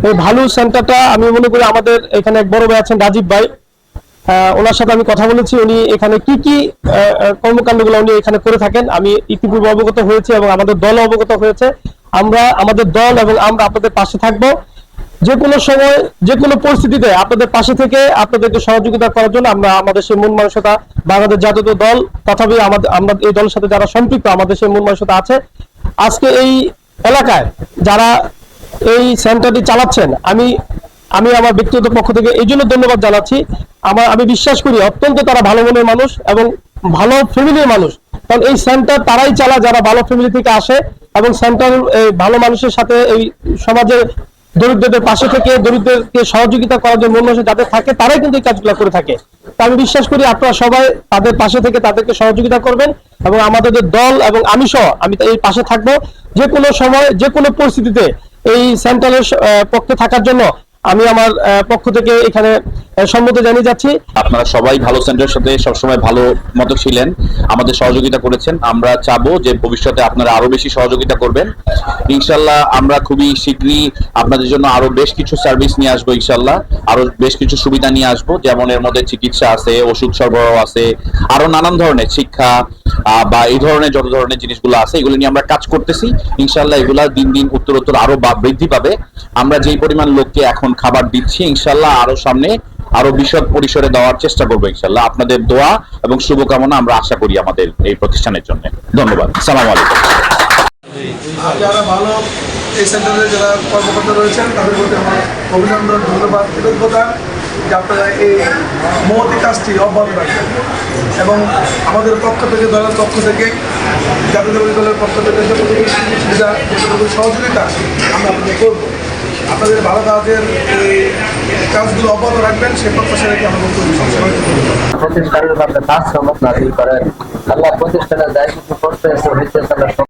এই ভালো সেন্টারটা আমি মনে করি আমাদের এখানে এক বড় ভাই আছেন রাজীব ভাই, ওনার সাথে আমি কথা বলেছি। উনি এখানে কি কি কর্মকাণ্ডগুলো উনি এখানে করে থাকেন আমি ইতিপূর্বে অবগত হয়েছি এবং আমাদের দল অবগত হয়েছে। আমরা আমাদের দল এবং আমরা আপনাদের পাশে থাকব, যে কোনো সময় যে কোনো পরিস্থিতিতে আপনাদের পাশে থেকে আপনাদেরকে সহযোগিতা করার জন্য আমরা আমাদের সেই মন মানসিকতা, বাংলাদেশ জাতীয় দল তথাপি আমরা এই দলের সাথে যারা সম্পৃক্ত আমাদের সেই মন মানসিকতা আছে। আজকে এই এলাকায় যারা এই সেন্টারটি চালাচ্ছেন আমি আমি আমার ব্যক্তিগত পক্ষ থেকে এই জন্য ধন্যবাদ জানাচ্ছি। আমি বিশ্বাস করি অত্যন্ত তারা ভালো মনের মানুষ এবং ভালো ফ্যামিলির মানুষ, কারণ এই সেন্টার তারাই চালায় যারা ভালো ফ্যামিলি থেকে আসে এবং সেন্টার ভালো মানুষের সাথে এই সমাজে দরিদ্রদের পাশে থেকে দরিদ্রদেরকে সহযোগিতা করার জন্য মন মানসিকতা যাদের থাকে তারাই কিন্তু এই কাজগুলো করে থাকে। তা আমি বিশ্বাস করি আপনারা সবাই তাদের পাশে থেকে তাদেরকে সহযোগিতা করবেন এবং আমাদের যে দল এবং আমি সহ আমি এই পাশে থাকবো, যে কোনো সময় যে কোনো পরিস্থিতিতে এই সেন্টারের পক্ষে থাকার জন্য আমি আমার পক্ষ থেকে এখানে সম্মতি জানিয়ে যাচ্ছি। আপনারা সবাই ভালো সেন্টারের সাথে সবসময় ভালো মতো ছিলেন, আমাদের সহযোগিতা করেছেন। আমরা চাবো যে ভবিষ্যতে আপনারা আরো বেশি সহযোগিতা করবেন। ইনশাল্লাহ আমরা খুবই শীঘ্রই আপনাদের জন্য আরো বেশ কিছু সার্ভিস নিয়ে আসবো, ইনশাল্লাহ আরো বেশ কিছু সুবিধা নিয়ে আসবো, যেমন এর মধ্যে চিকিৎসা আছে, ওষুধ সরবরাহ আছে, আরো নানান ধরনের শিক্ষা বা এই ধরনের যত ধরনের জিনিসগুলো আছে এগুলো নিয়ে আমরা কাজ করতেছি। ইনশাল্লাহ এগুলা দিন দিন উত্তরোত্তর আরো বৃদ্ধি পাবে। আমরা যেই পরিমাণ লোককে এখন খাবার দিচ্ছি ইনশাল্লাহ আরো সামনে আরো বিশদ পরিসরে দেওয়ার চেষ্টা করবো ইনশাল্লাহ। আপনাদের দোয়া এবং শুভকামনা আমরা আশা করি আমাদের এই প্রতিষ্ঠানের জন্য। ধন্যবাদ। আসসালামু আলাইকুম। যারা ভালো এই সেন্টারে যারা কর্মকর্তা রয়েছেন তাদের প্রতি আমার অভিনন্দন, ধন্যবাদ, কৃতজ্ঞতা যে আপনারা এই মহতি কাজটি অব্যাহত রাখবেন এবং আমাদের পক্ষ থেকে দলের পক্ষ থেকে জাতীয়তাবাদী দলের পক্ষ থেকে যতটুকু সুবিধা যতটুকু সহযোগিতা আমরা আপনাদের করবো। আপনাদের ভালো কাজের এই কাজগুলো অব্যাহত রাখবেন সে প্রত্যাশা রেখে আমরা বক্তব্য প্রতিষ্ঠানের কাজ করেন, আল্লাহ প্রতিষ্ঠানের দায় কিছু করতে হয়েছে